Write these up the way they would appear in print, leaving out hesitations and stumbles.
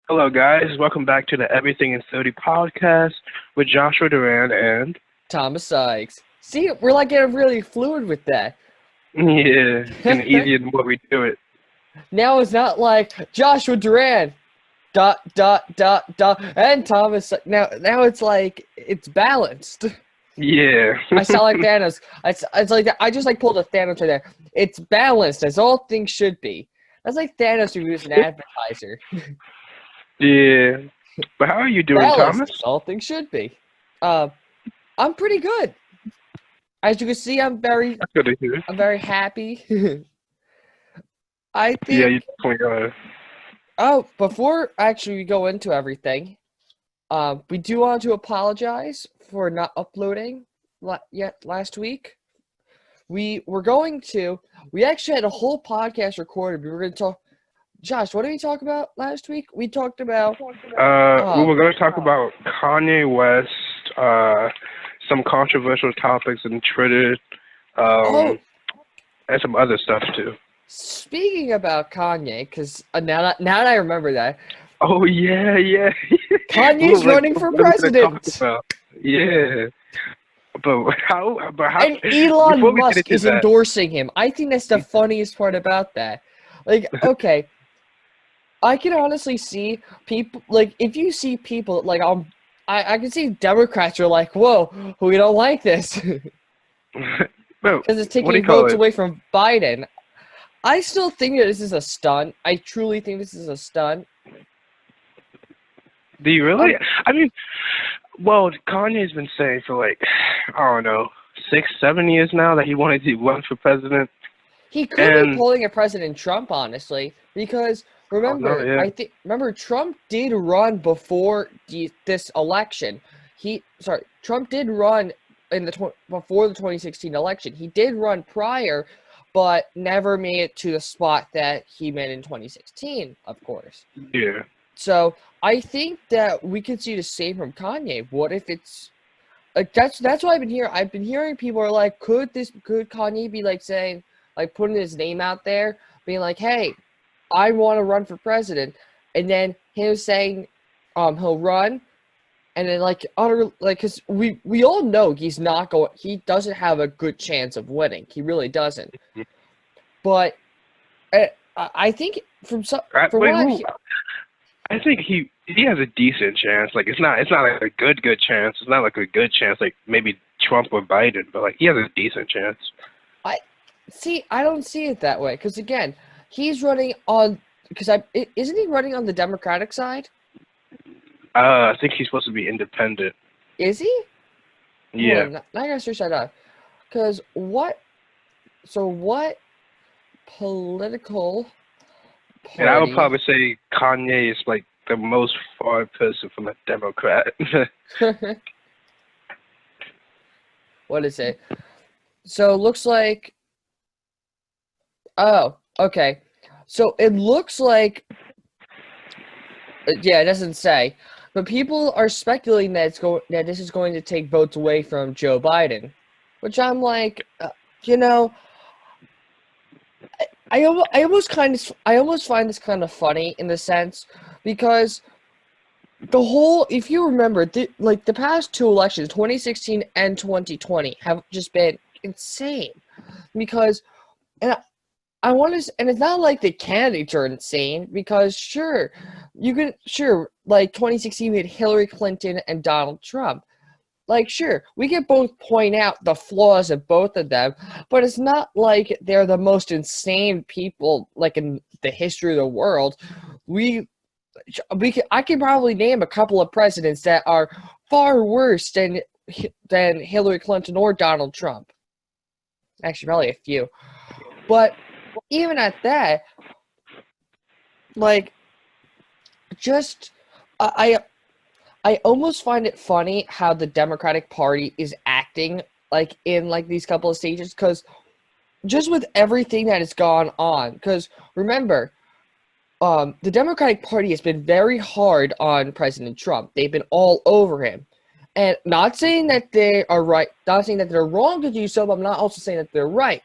Hello, guys. Welcome back to the Everything in 30 podcast with Joshua Duran and Thomas Sykes. See, we're like getting really fluid with that. yeah, it's getting easier the more we do it. Now it's not like Joshua Duran, dot dot dot dot, and Thomas. Now it's like it's balanced. Yeah. I sound like Thanos. It's like I just like pulled a Thanos right there. It's balanced as all things should be. That's like Thanos who was an advertiser. Yeah. But how are you doing, Balanced Thomas? as all things should be. I'm pretty good. As you can see, That's good to hear. I'm very happy. I Yeah, think. you definitely are. Oh, before actually we go into everything, we do want to apologize for not uploading yet last week. We actually had a whole podcast recorded. We were going to talk. Josh, what did we talk about last week? We talked about. We were going to talk about Kanye West, some controversial topics in Twitter, Oh, and some other stuff too. speaking about Kanye, because now that I remember that, Oh yeah, yeah. Kanye's running for What are we gonna talk president, about? Yeah. But how, and Elon before we get Musk into is that, endorsing him. I think that's the funniest part about that. Like, okay. I can honestly see people like if you see people like I can see Democrats are like, whoa, we don't like this no, because it's what do you taking call votes it? away from Biden. I still think that this is a stunt. I truly think this is a stunt. Do you really? Um, I mean, well, Kanye's been saying for like, I don't know, 6, 7 years now that he wanted to run for president. he could be And, pulling a President Trump, honestly, because oh no, yeah. remember Trump did run before this election. Trump did run before the 2016 election. He did run prior, but never made it to the spot that he made in 2016, of course. Yeah. So I think that we could see the same from Kanye. What if it's like that's what I've been hearing. I've been hearing people are like, could Kanye be like saying, like putting his name out there, being like, hey, I want to run for president, and then him saying, he'll run, and then like because we all know he doesn't have a good chance of winning. He really doesn't. But I think from Wait, what who? I think he has a decent chance. Like it's not like a good chance. It's not like a good chance like maybe Trump or Biden, but like he has a decent chance. I see, I don't see it that way because again, he's running on isn't he running on the Democratic side? I think he's supposed to be independent. Is he? Hold Yeah. on, now I gotta search that up. Because what political And I would party? probably say Kanye is like the most far person from a Democrat. What is it? So it looks like. Oh, okay. So it looks like. Yeah, it doesn't say, but people are speculating that this is going to take votes away from Joe Biden, which I'm like, you know, I almost find this kind of funny in the sense because if you remember, the past two elections, 2016 and 2020, have just been insane because and I want to, and it's not like the candidates are insane because like 2016 we had Hillary Clinton and Donald Trump. Like, sure, we can both point out the flaws of both of them, but it's not like they're the most insane people like in the history of the world. We I can probably name a couple of presidents that are far worse than Hillary Clinton or Donald Trump. Actually, probably a few. But even at that, like, just I almost find it funny how the Democratic Party is acting like in like these couple of stages because just with everything that has gone on. Because remember, the Democratic Party has been very hard on President Trump. They've been all over him, and not saying that they are right, not saying that they're wrong to do so, but I'm not also saying that they're right.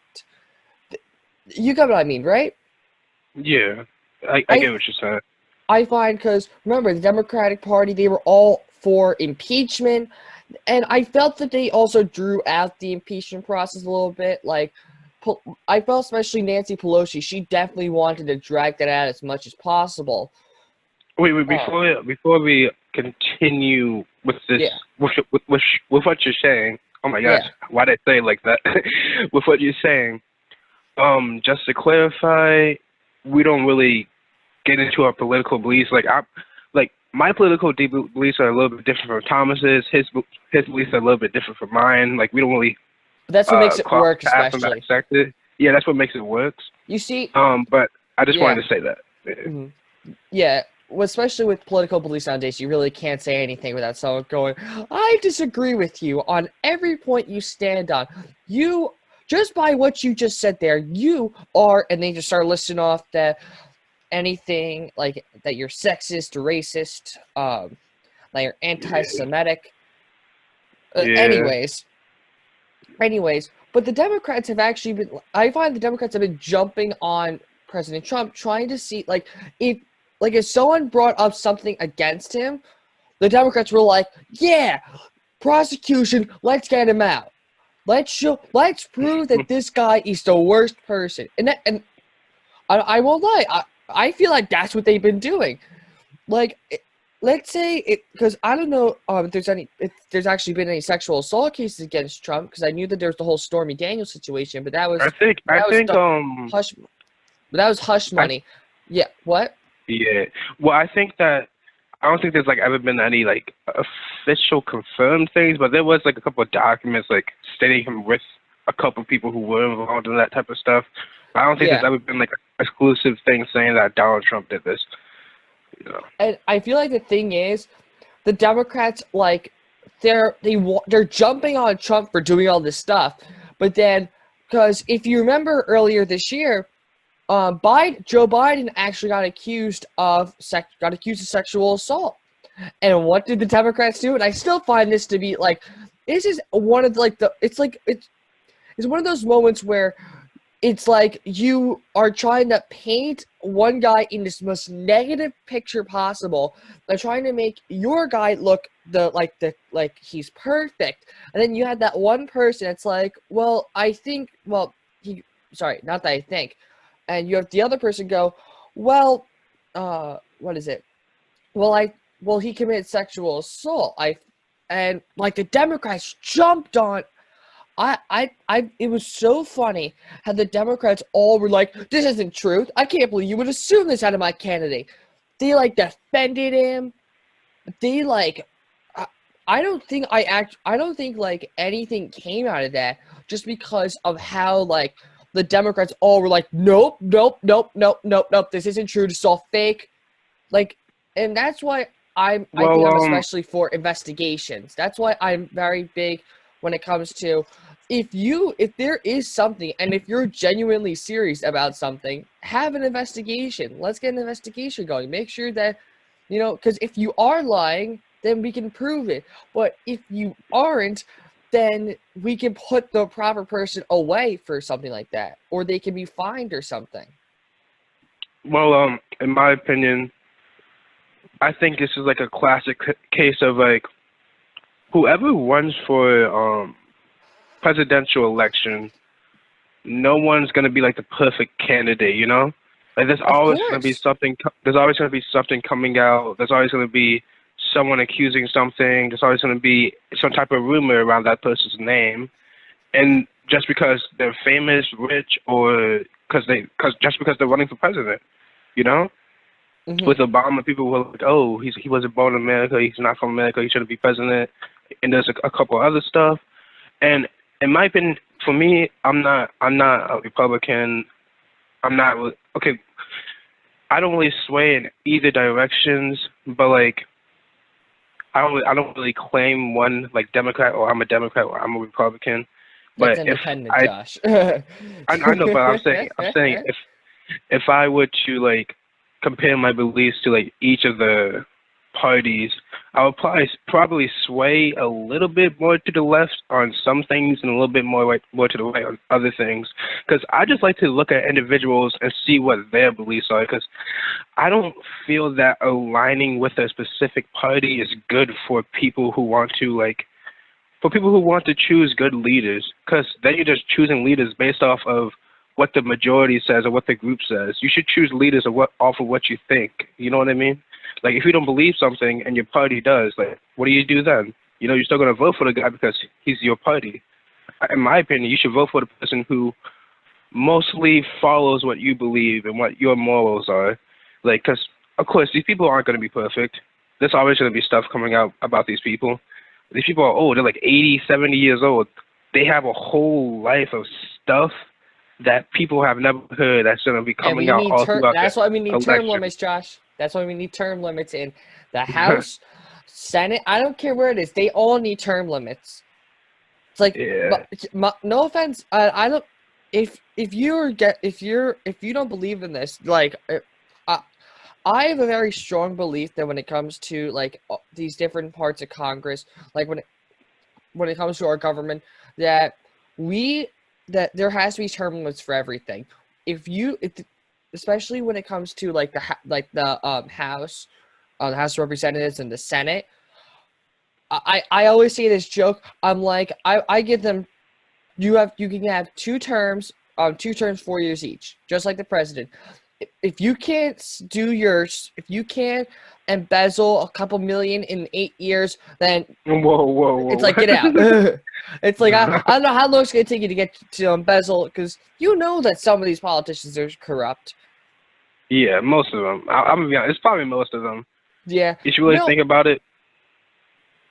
You get what I mean, right? Yeah, I I get what you're saying. I find because remember the Democratic Party, they were all for impeachment, and I felt that they also drew out the impeachment process a little bit. Like, I felt especially Nancy Pelosi, she definitely wanted to drag that out as much as possible. Wait, Um, before we continue with this, yeah, with what you're saying. Oh my gosh, yeah, why did I say it like that? With what you're saying, just to clarify, we don't really get into our political beliefs. Like my political beliefs are a little bit different from Thomas's. His beliefs are a little bit different from mine. Like we don't really but that's what makes it cross work, paths from that especially. sector. Yeah, that's what makes it works. You see, But I just yeah. wanted to say that. Mhm. Yeah, well, especially with political beliefs nowadays, you really can't say anything without someone going, I disagree with you on every point you stand on. You, just by what you just said there, you are, and they just start listing off that anything like that you're sexist, racist, that you're Yeah, anti-Semitic. yeah, Anyways, but the Democrats have actually been, I find the Democrats have been jumping on President Trump, trying to see, if, if someone brought up something against him, the Democrats were like, yeah, prosecution, let's get him out. Let's prove that this guy is the worst person. And I won't lie, I feel like that's what they've been doing. Like, let's say it, because I don't know if there's actually been any sexual assault cases against Trump, because I knew that there was the whole Stormy Daniels situation, but that I was think I that was think the hush, but that was hush I money. Yeah, what? yeah. Well, I think that I don't think there's like ever been any like official confirmed things, but there was like a couple of documents like stating him with a couple of people who were involved in that type of stuff. I don't think there's Yeah, ever been like an exclusive thing saying that Donald Trump did this. You know. and I feel like the thing is, the Democrats they're jumping on Trump for doing all this stuff, but then because if you remember earlier this year, Joe Biden actually got accused of sexual assault. And what did the Democrats do? And I still find this to be like, this is one of it's one of those moments where it's like you are trying to paint one guy in this most negative picture possible. They're trying to make your guy look like he's perfect, and then you had that one person. It's like, well, I think, well, he, sorry, not that I think, and you have the other person go, well, what is it? Well, he committed sexual assault. And like the Democrats jumped on. It was so funny how the Democrats all were like, "This isn't truth. I can't believe you would assume this out of my candidate." They like defended him. They like, I, I don't think like anything came out of that just because of how like the Democrats all were like, "Nope, nope, nope, nope, nope, nope. This isn't true. This is all fake." Like, and that's why I think Well, I'm especially for investigations. That's why I'm very big when it comes to if there is something and if you're genuinely serious about something, have an investigation. Let's get an investigation going. Make sure that because if you are lying, then we can prove it. But if you aren't, then we can put the proper person away for something like that, or they can be fined or something. in my opinion, I think this is like a classic case of like whoever runs for presidential election, no one's gonna be like the perfect candidate, you know? Like there's Of always gonna be course. something. There's always gonna be something coming out. There's always gonna be someone accusing something. There's always gonna be some type of rumor around that person's name, and just because they're famous, rich, or just because they're running for president, you know? Hmm. With Obama, people were like, "Oh, he wasn't born in America. He's not from America. He shouldn't be president." And there's a couple other stuff. And in my opinion, for me, I'm not a Republican. I'm not okay. I don't really sway in either directions, but like I don't really claim one like Democrat or I'm a Democrat or I'm a Republican. That's But if independent, I Josh. I know, but I'm saying if I were to like compare my beliefs to like each of the parties, I would probably sway a little bit more to the left on some things and a little bit more to the right on other things. Because I just like to look at individuals and see what their beliefs are. Because I don't feel that aligning with a specific party is good for people who want to choose good leaders. Because then you're just choosing leaders based off of what the majority says or what the group says. You should choose leaders off of what you think. You know what I mean? Like, if you don't believe something and your party does, like, what do you do then? You know, you're still going to vote for the guy because he's your party. In my opinion, you should vote for the person who mostly follows what you believe and what your morals are. Like, because, of course, these people aren't going to be perfect. There's always going to be stuff coming out about these people. These people are old. They're like 80, 70 years old. They have a whole life of stuff that people have never heard that's going to be coming out all throughout that's why we need term election. limits, Josh. That's why we need term limits in the House, Senate. I don't care where it is. They all need term limits. It's like, no offense. I don't. If you don't believe in this, like, I have a very strong belief that when it comes to like these different parts of Congress, like when it comes to our government, that there has to be term limits for everything. Especially when it comes to like the House, the House of Representatives and the Senate. I always say this joke. I'm like, I give them, you can have 2 terms, 2 terms, 4 years each, just like the president. If you can't embezzle a couple million in 8 years, then whoa. It's like, get out. It's like, I don't know how long it's going to take you to get to embezzle, because you know that some of these politicians are corrupt. Yeah, most of them. I'm gonna be honest. It's probably most of them. Yeah. You should really think about it.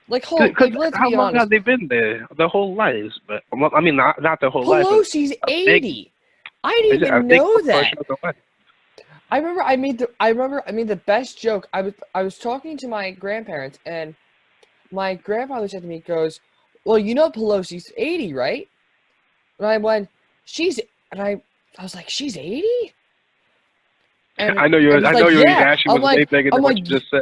Like, let's be how long honest. have they been there? Their whole lives, but I mean, not their whole life. Pelosi's 80. I didn't even know that. I remember I made the best joke. I was talking to my grandparents, and my grandfather said to me, goes, "Well, you know Pelosi's 80, right?" And I went, I was like, "She's 80?" And I know you're yeah. actually was way bigger than what you just said.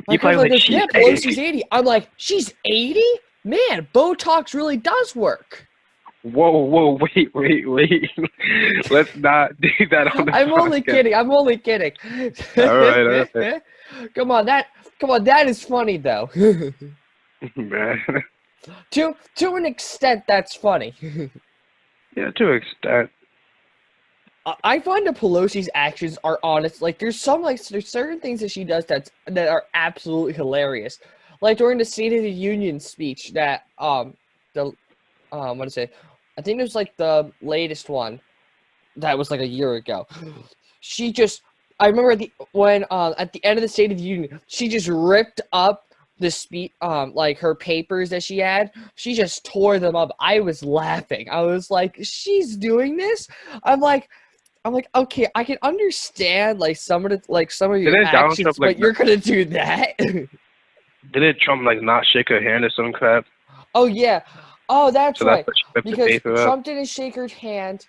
You probably like, yeah, Pelosi's 80. I'm like, she's 80? Man, Botox really does work. Whoa, wait. Let's not do that on the I'm only kidding. All right. Come on, that is funny though. Man. To an extent, that's funny. Yeah, to an extent. I find that Pelosi's actions are honest. Like, there's certain things that she does that are absolutely hilarious. Like during the State of the Union speech that what to say? I think it was like the latest one that was like a year ago. I remember at the end of the State of the Union, she just ripped up the speech, like her papers that she had. She just tore them up. I was laughing. I was like, she's doing this? I'm like, okay, I can understand like some of your actions, but you're gonna do that? Didn't Trump like not shake her hand or some crap? Oh yeah. Oh, that's right. Because Trump didn't shake her hand.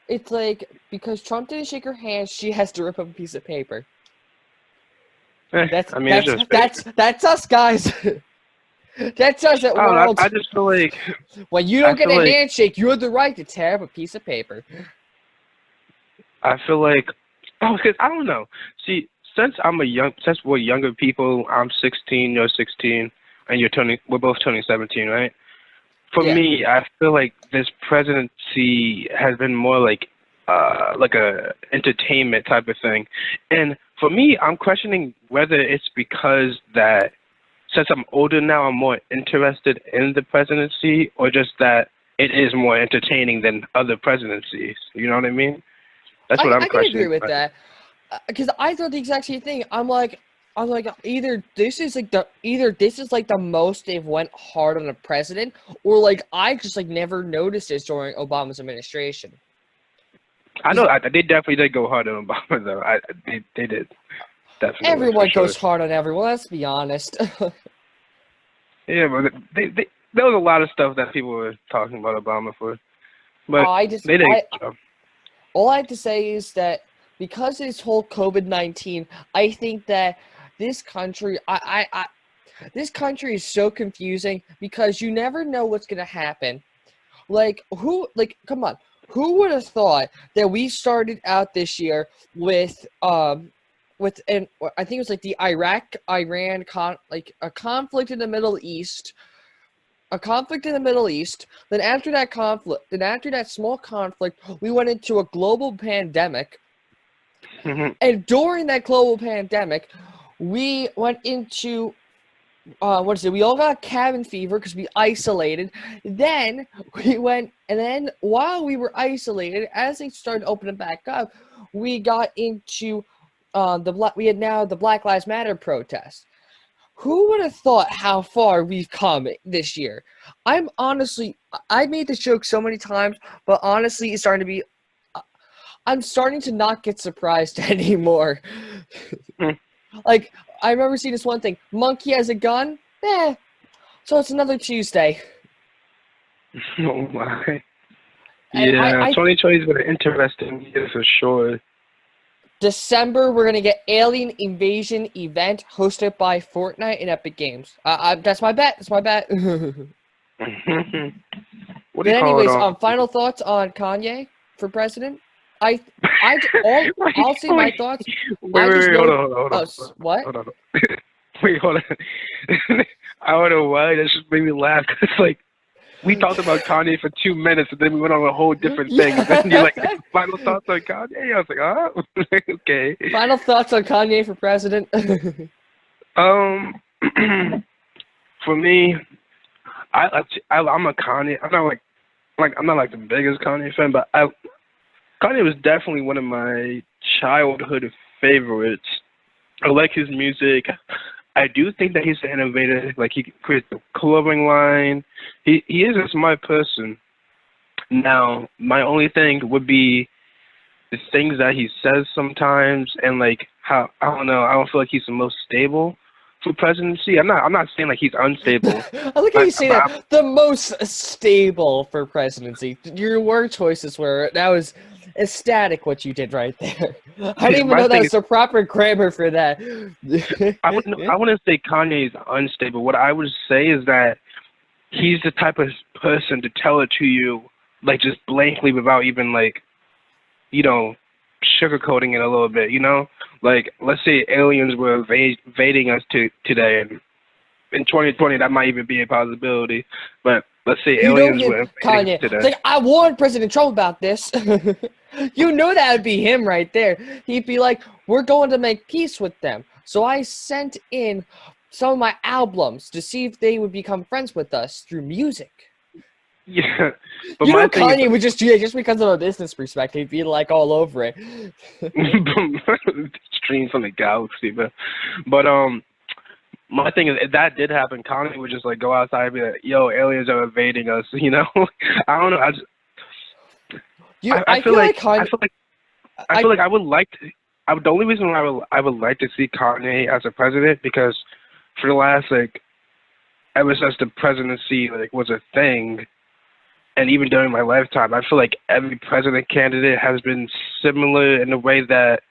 It's like, because Trump didn't shake her hand, she has to rip up a piece of paper. That's us, guys. That's us at World. I just feel like when you don't get a handshake, you have the right to tear up a piece of paper. I feel like, because I don't know. See, since we're younger people, I'm 16, you're 16, and we're both turning 17, right? For me, I feel like this presidency has been more like a entertainment type of thing. And for me, I'm questioning whether it's because that since I'm older now, I'm more interested in the presidency, or just that it is more entertaining than other presidencies. You know what I mean? That's what I'm questioning. I can agree with that, because I thought the exact same thing. I'm like, either this is like the most they've went hard on a president, or like I just like never noticed this during Obama's administration. I know they definitely did go hard on Obama though. They did. Definitely. Everyone goes hard on everyone. Let's be honest. Yeah, but there was a lot of stuff that people were talking about Obama for, but they didn't. All I have to say is that because of this whole COVID-19, I think that this country, this country is so confusing because you never know what's gonna happen. Like come on, who would have thought that we started out this year with an I think it was like the Iran like a conflict in the Middle East, Then after that small conflict, we went into a global pandemic. And during that global pandemic, we went into we all got cabin fever because we isolated. Then while we were isolated, as they started opening back up, we got into the Black Lives Matter protest. Who would have thought how far we've come this year? I made this joke so many times, but honestly, I'm starting to not get surprised anymore. Like, I remember seeing this one thing. Monkey has a gun? So it's another Tuesday. Oh my. And Yeah, 2020 has been an interesting year for sure. December, we're going to get Alien Invasion event hosted by Fortnite and Epic Games. That's my bet. What do But you call anyways, it? final thoughts on Kanye for president? I'll say my thoughts. Wait, hold on. What? Hold on. Wait, hold on. I don't know why. That just made me laugh. It's like, we talked about Kanye for 2 minutes, and then we went on a whole different thing. And then you're like, final thoughts on Kanye? I was like, oh, okay. Final thoughts on Kanye for president? For me, I'm a Kanye. I'm not like the biggest Kanye fan, but Kanye was definitely one of my childhood favorites. I like his music. I do think that he's an innovator. Like, he creates the clothing line. He is a smart person. Now, my only thing would be the things that he says sometimes, and like how I don't know. I don't feel like he's the most stable for presidency. I'm not saying like he's unstable. I like how you say that. The most stable for presidency. Your word choices that was ecstatic what you did right there. I didn't even know that was the proper grammar for that. I wouldn't say Kanye is unstable. What I would say is that he's the type of person to tell it to you, like, just blankly without even, like, sugarcoating it a little bit, Like, let's say aliens were invading us today, and in 2020 that might even be a possibility, but let's say aliens were invading us today. It's like, I warned President Trump about this. That would be him right there. He'd be like, we're going to make peace with them. So I sent in some of my albums to see if they would become friends with us through music. Yeah. But Kanye would just because of a business perspective, he'd be like all over it. Stream from the galaxy, but my thing is, if that did happen, Kanye would just like go outside and be like, yo, aliens are invading us, I don't know. I feel like I would like to. The only reason why I would like to see Kanye as a president, because for the last ever since the presidency was a thing, and even during my lifetime, I feel like every president candidate has been similar in the way that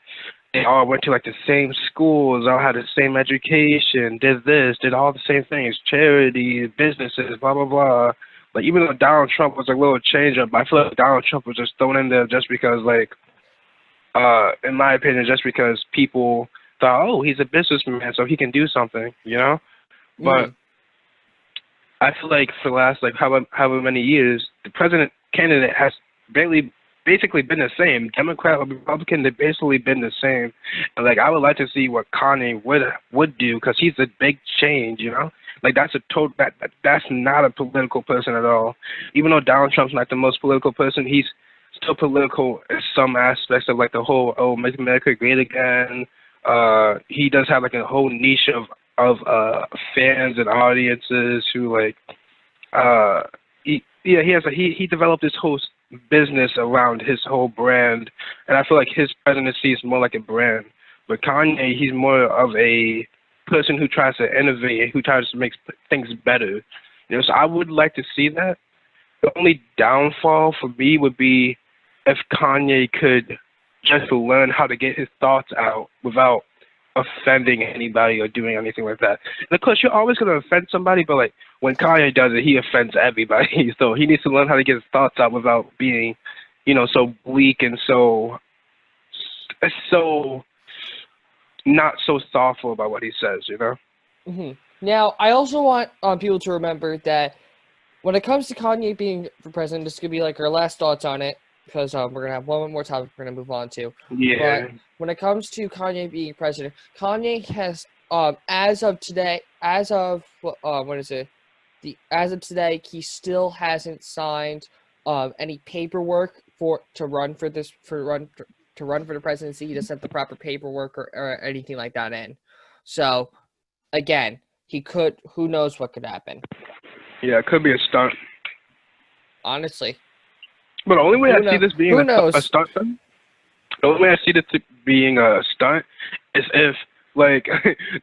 they all went to the same schools, all had the same education, did all the same things, charity, businesses, blah blah blah. Like, even though Donald Trump was a little change up, I feel like Donald Trump was just thrown in there just because, in my opinion, just because people thought, oh, he's a businessman, so he can do something, But I feel like for the last however many years, the president candidate has basically been the same. Democrat or Republican, they've basically been the same. And I would like to see what Kanye would do, because he's a big change, that's not a political person at all. Even though Donald Trump's not the most political person, he's still political in some aspects of the whole Make America Great Again. He does have a whole niche of fans and audiences who he developed this whole business around his whole brand, and I feel like his presidency is more like a brand. But Kanye, he's more of a person who tries to innovate and who tries to make things better. So I would like to see that. The only downfall for me would be if Kanye could just learn how to get his thoughts out without offending anybody or doing anything like that. And of course, you're always gonna offend somebody, but like when Kanye does it, he offends everybody. So he needs to learn how to get his thoughts out without being, so bleak and so not so thoughtful about what he says. Hmm. Now, I also want people to remember that when it comes to Kanye being for president, this could be like our last thoughts on it, because we're going to have one more topic we're going to move on to. Yeah. But when it comes to Kanye being president, Kanye has, as of today, as of today, he still hasn't signed any paperwork to run for the presidency. He doesn't have the proper paperwork or anything like that in. So, again, who knows what could happen. Yeah, it could be a stunt. Honestly. But the only way I see this being a stunt, the only way I see this being a stunt is if, like,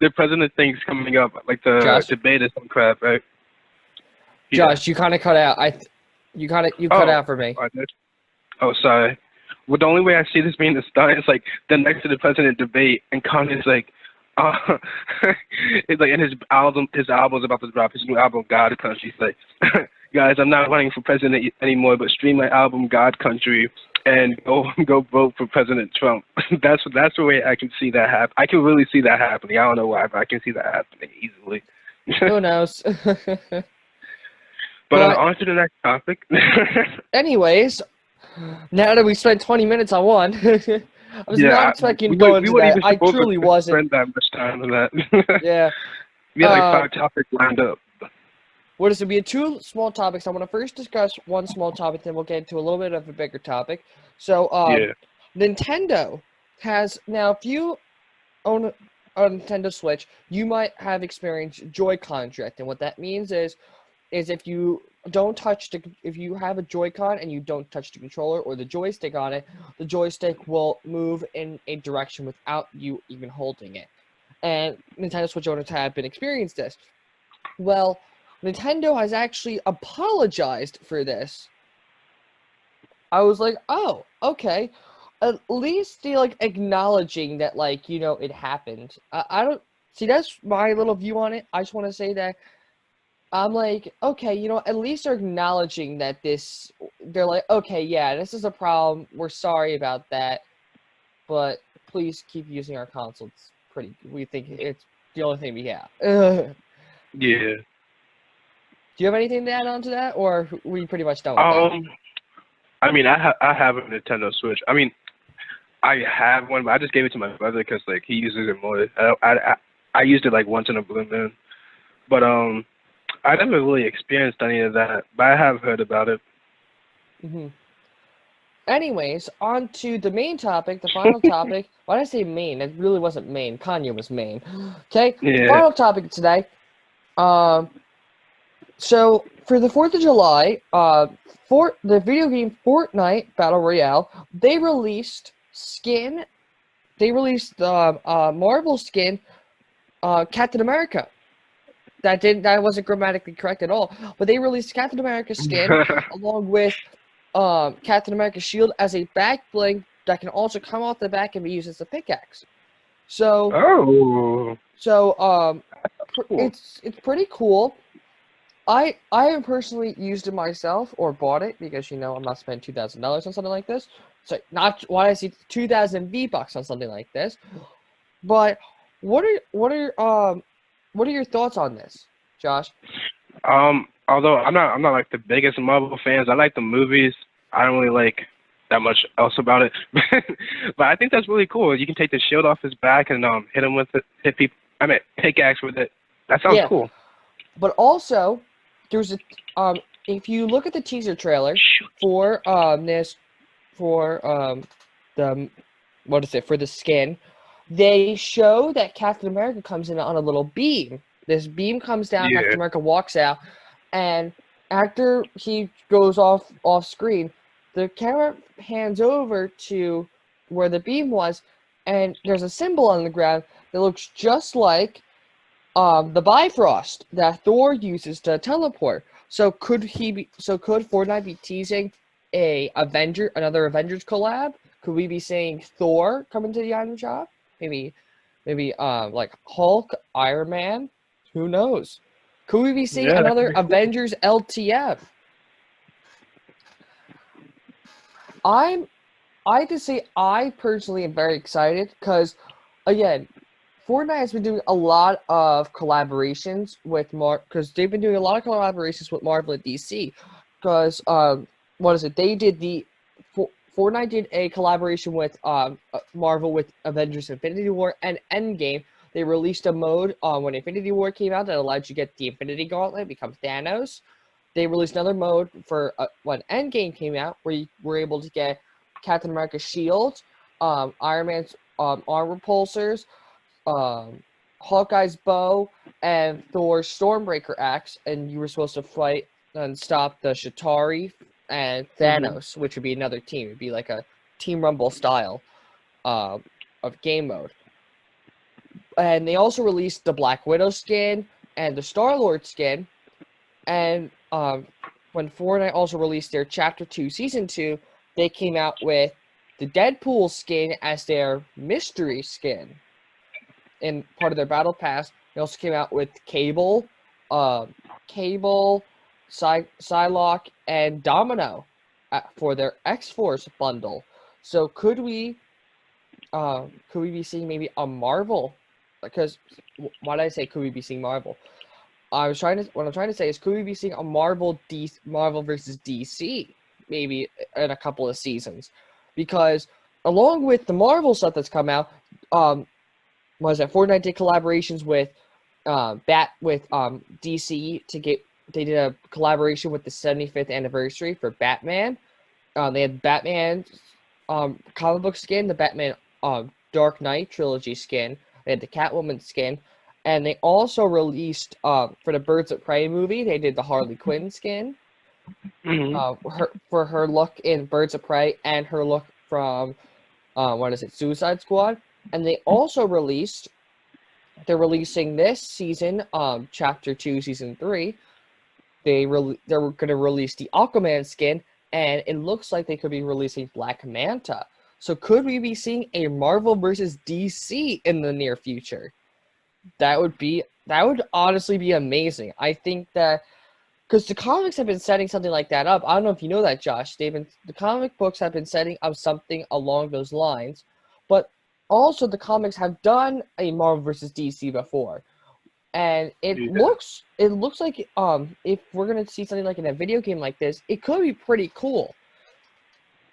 the president thing's coming up, like the debate is some crap, right? Josh, you kind of cut out. You cut out for me. I did. Oh, sorry. Well, the only way I see this being a stunt is like the next to the president debate, and Kanye's like, it's like in his album's about to drop, his new album, God Country. He's like, guys, I'm not running for president anymore, but stream my album, God Country, and go vote for President Trump. That's the way I can see that happen. I can really see that happening. I don't know why, but I can see that happening easily. Who knows? But on to the next topic. Anyways, now that we spent 20 minutes on one, I was not expecting to go into that. I truly wasn't. Spend that much time on that. Yeah. We had like 5 topics lined up. What is it? We had 2 small topics. I want to first discuss one small topic, then we'll get into a little bit of a bigger topic. So, Nintendo has now, if you own a Nintendo Switch, you might have experienced Joy-Con drift, and what that means is if you don't touch if you have a Joy-Con and you don't touch the controller or the joystick on it, the joystick will move in a direction without you even holding it. And Nintendo Switch owners have been experienced this. Well, Nintendo has actually apologized for this. I was like, oh, okay. At least they acknowledging that it happened. I don't see, that's my little view on it. I just want to say that I'm like, okay, at least they're acknowledging that they're like, okay, yeah, this is a problem. We're sorry about that. But please keep using our console. We think it's the only thing we have. Yeah. Do you have anything to add on to that, or we pretty much done with that? I mean, I have a Nintendo Switch. I mean, I have one, but I just gave it to my brother because he uses it more. I used it once in a blue moon, but I never really experienced any of that, but I have heard about it. Mm-hmm. Anyways, on to the main topic, the final topic. Why did I say main? It really wasn't main. Kanye was main. Okay, yeah. The final topic today. So for the 4th of July, for the video game Fortnite Battle Royale, they released the Marvel skin, Captain America. That wasn't grammatically correct at all. But they released Captain America's skin along with Captain America's shield as a back bling that can also come off the back and be used as a pickaxe. So cool. it's pretty cool. I haven't personally used it myself or bought it because I'm not spending $2,000 on something like this. So not why I see 2,000 V-Bucks on something like this. But what are your thoughts on this, Josh? Although I'm not the biggest Marvel fans. I like the movies. I don't really like that much else about it. But I think that's really cool. You can take the shield off his back and hit him with it. Pickaxe with it. That sounds cool. But also, there's if you look at the teaser trailer for the skin, they show that Captain America comes in on a little beam. This beam comes down, Captain America walks out, and after he goes off screen, the camera hands over to where the beam was, and there's a symbol on the ground that looks just like the Bifrost that Thor uses to teleport. So could Fortnite be teasing another Avengers collab? Could we be seeing Thor come into the item shop? Maybe maybe like Hulk, Iron Man. Who knows? Could we be seeing Yeah, that could another be cool. Avengers LTF? I can say I personally am very excited because, again, Fortnite has been doing a lot of collaborations with because they've been doing a lot of collaborations with Marvel and DC. Because what is it? They did Fortnite did a collaboration with Marvel with Avengers: Infinity War and Endgame. They released a mode when Infinity War came out that allowed you to get the Infinity Gauntlet, become Thanos. They released another mode for when Endgame came out, where you were able to get Captain America's shield, Iron Man's armor pulsers, um, Hawkeye's bow, and Thor's Stormbreaker axe, and you were supposed to fight and stop the Chitauri and Hmm. Thanos, which would be another team. It'd be like a Team Rumble style of game mode. And they also released the Black Widow skin and the Star-Lord skin. And when Fortnite also released their Chapter 2 Season 2, they came out with the Deadpool skin as their mystery skin in part of their battle pass. They also came out with Cable, Psylocke, and Domino for their X-Force bundle. So could we be seeing maybe a Marvel? Because why did I say could we be seeing Marvel? What I'm trying to say is, could we be seeing a Marvel versus DC maybe in a couple of seasons? Because along with the Marvel stuff that's come out, was that Fortnite did collaborations with DC to get. They did a collaboration with the 75th anniversary for Batman. They had Batman comic book skin, the Batman Dark Knight trilogy skin. They had the Catwoman skin, and they also released for the Birds of Prey movie. They did the Harley Quinn skin Hmm. for her look in Birds of Prey and her look from Suicide Squad. And they also they're releasing this season, Chapter 2, Season 3. They're going to release the Aquaman skin, and it looks like they could be releasing Black Manta. So could we be seeing a Marvel versus DC in the near future? That would honestly be amazing. I think that because the comics have been setting something like that up. I don't know if you know that, Josh. The comic books have been setting up something along those lines, but also the comics have done a Marvel versus DC before, and Yeah. it looks like if we're gonna see something like in a video game like this, it could be pretty cool.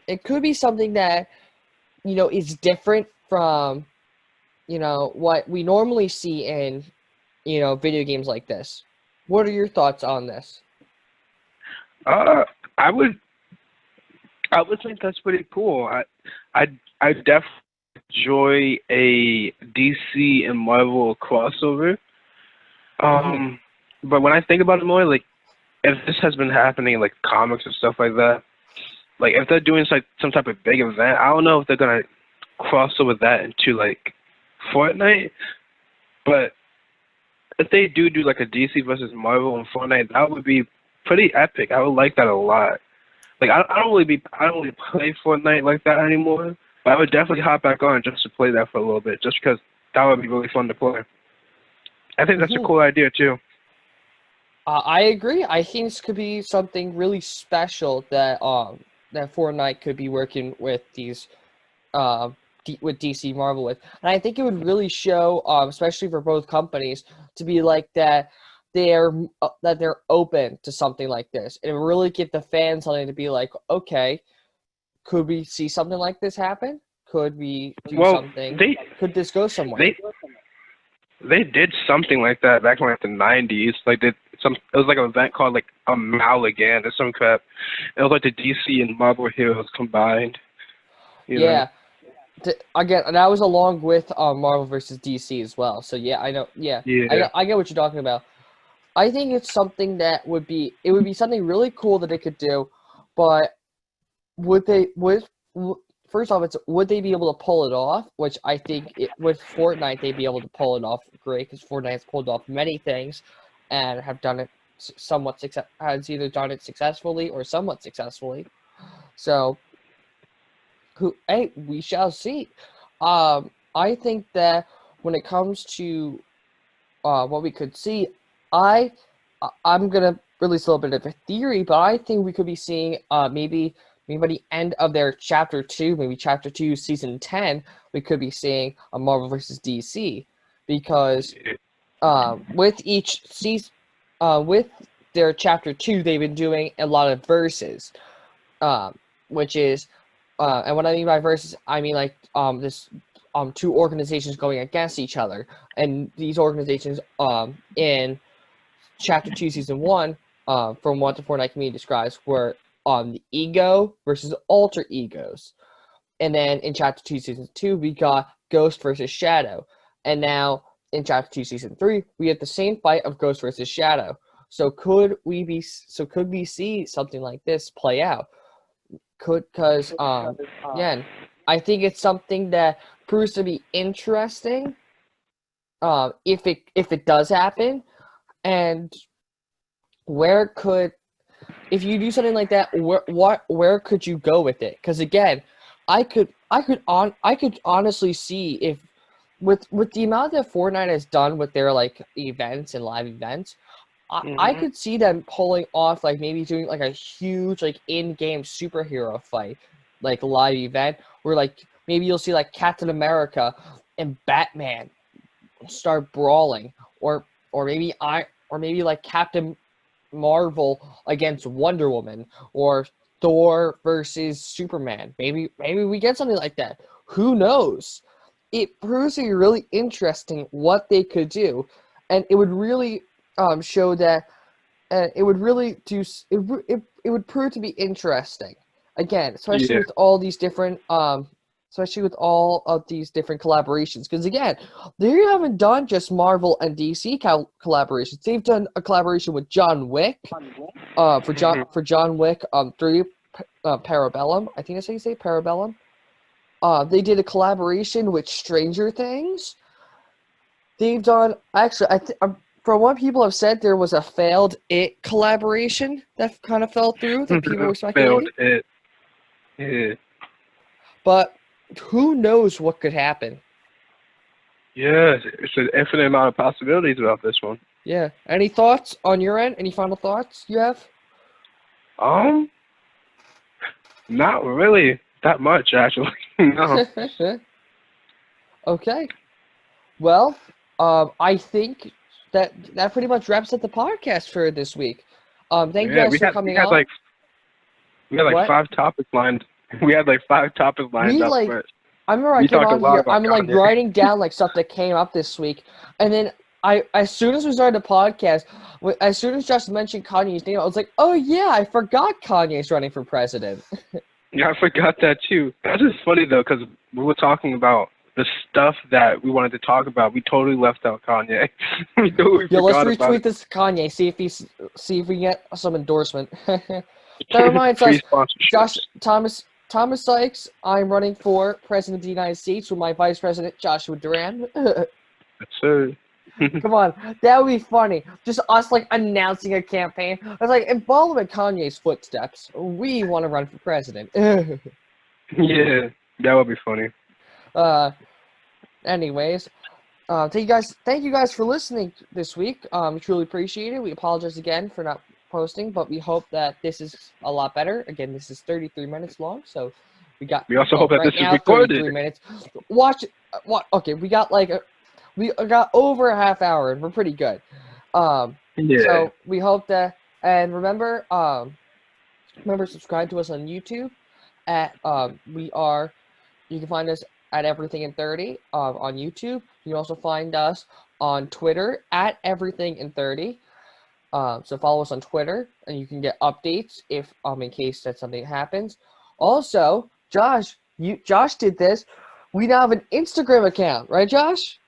It could be something that is different from what we normally see in video games like this. What are your thoughts on this? Uh, I would I would think that's pretty cool. I I definitely enjoy a DC and Marvel crossover. Hmm. Um, but when I think about it more, like if this has been happening in like comics and stuff like that, like if they're doing like some type of big event, I don't know if they're gonna cross over that into like Fortnite. But if they do like a DC versus Marvel and Fortnite, that would be pretty epic. I would like that a lot. Like I don't really play Fortnite like that anymore. But I would definitely hop back on just to play that for a little bit, just because that would be really fun to play. I think that's a Hmm. cool idea too. I agree. I think this could be something really special that Fortnite could be working with these with DC Marvel with, and I think it would really show, especially for both companies, to be like that they're open to something like this, and really give the fans something to be like, okay, could we see something like this happen? Could we do Well, something? they Could this go somewhere? they they did something like that back in like the '90s. Like did some it was like an event called like a Maligan or some crap. It was like the DC and Marvel heroes combined. You know. Yeah. Again, that was along with Marvel versus DC as well. So yeah, I know. Yeah, Yeah. I get what you're talking about. I think it's something that would be something really cool that they could do, but would they would first off, it's would they be able to pull it off? Which I think with Fortnite they'd be able to pull it off great because Fortnite has pulled off many things and have done it somewhat has either done it successfully or somewhat successfully. So who hey, we shall see. I think that. when it comes to what we could see, I'm gonna release a little bit of a theory, but I think we could be seeing maybe by the end of their chapter 2, maybe chapter 2, season 10, we could be seeing a Marvel versus DC, because with each season, with their chapter 2, they've been doing a lot of verses, which is, and what I mean by verses, I mean like this two organizations going against each other, and these organizations in chapter 2 season 1, from what the Fortnite community describes, were the ego versus alter egos, and then in chapter 2 season 2 we got Ghost versus Shadow, and now in chapter 2 season 3 we have the same fight of Ghost versus Shadow. So could we see something like this play out? Because again, I think it's something that proves to be interesting, if it does happen. And if you do something like that, where could you go with it? Because again, I could honestly see, if with the amount that Fortnite has done with their like events and live events, I could see them pulling off, like maybe doing like a huge like in-game superhero fight, like live event, where like maybe you'll see like Captain America and Batman start brawling, or maybe like Captain Marvel against Wonder Woman, or Thor versus Superman. Maybe we get something like that. Who knows? It proves to be really interesting what they could do, and it would really show that, it would really do. It would prove to be interesting. Again, especially with all these different especially with all of these different collaborations, because again, they haven't done just Marvel and DC collaborations. They've done a collaboration with John Wick, for John Wick 3, Parabellum. I think that's how you say Parabellum. They did a collaboration with Stranger Things. They've done, actually, from what people have said, there was a failed It collaboration that kind of fell through that people were speculating. Failed It. Yeah. But who knows what could happen? Yeah, it's an infinite amount of possibilities about this one. Yeah. Any thoughts on your end? Any final thoughts you have? Not really that much, actually. No. Okay. Well, I think that pretty much wraps up the podcast for this week. Thank you guys for coming on. We had like What? 5 topics lined. We had like 5 topics lined up. I remember I came on here, I'm like writing down like stuff that came up this week, and then as soon as we started the podcast, as soon as Josh mentioned Kanye's name, I was like, oh yeah, I forgot Kanye's running for president. Yeah, I forgot that too. That's just funny though, because we were talking about the stuff that we wanted to talk about. We totally left out Kanye. Let's retweet this to Kanye. See if we get some endorsement. That reminds us, Thomas Sykes. I'm running for president of the United States with my vice president Joshua Duran. That's it. Come on, that would be funny. Just us like announcing a campaign. I was like, follow in Kanye's footsteps. We want to run for president. Yeah, that would be funny. Anyways, thank you guys for listening this week. We truly appreciate it. We apologize again for not posting, but we hope that this is a lot better. Again, this is 33 minutes long, so we also hope that this is recorded. 33 minutes. Watch. Okay, we got over a half hour, and we're pretty good. So we hope that, and remember, subscribe to us on YouTube. You can find us at Everything in 30 on YouTube. You can also find us on Twitter at Everything in 30. So follow us on Twitter, and you can get updates if in case that something happens. Also, Josh did this. We now have an Instagram account, right, Josh?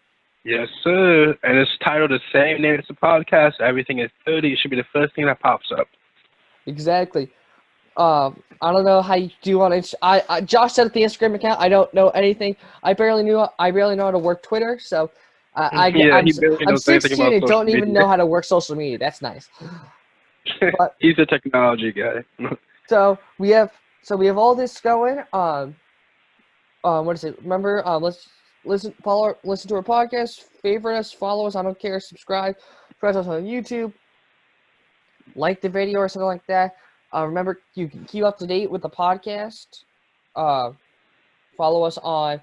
Yes, sir. And it's titled the same name as the podcast. Everything is 30. It should be the first thing that pops up. Exactly. I don't know how you do on it. Josh set up the Instagram account. I don't know anything. I barely know how to work Twitter. So I'm 16 and don't even know how to work social media. That's nice. But, he's a technology guy. So we have all this going. What is it? Remember, listen to our podcast, favorite us, follow us. I don't care. Subscribe us on YouTube, like the video or something like that. Remember, you can keep up to date with the podcast. Follow us on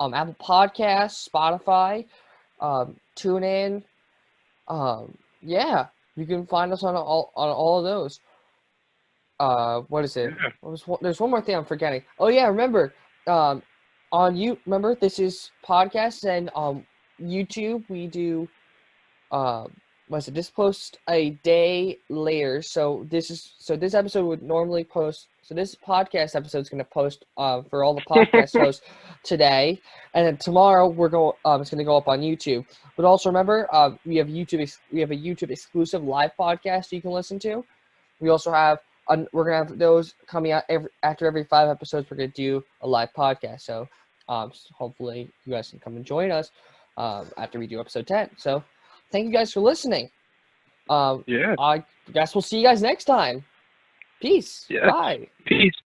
Apple Podcasts, Spotify, TuneIn. Yeah, you can find us on all of those. What is it? There's one more thing I'm forgetting. Oh yeah, remember, remember this is podcasts and YouTube we do this post a day later. So this episode would normally post. So this podcast episode is going to post for all the podcast hosts today, and then tomorrow it's going to go up on YouTube. But also remember, we have a YouTube exclusive live podcast you can listen to. We also have we're gonna have those coming out after every 5 episodes. We're gonna do a live podcast. So hopefully you guys can come and join us after we do episode 10. So thank you guys for listening. I guess we'll see you guys next time. Peace. Yeah. Bye. Peace.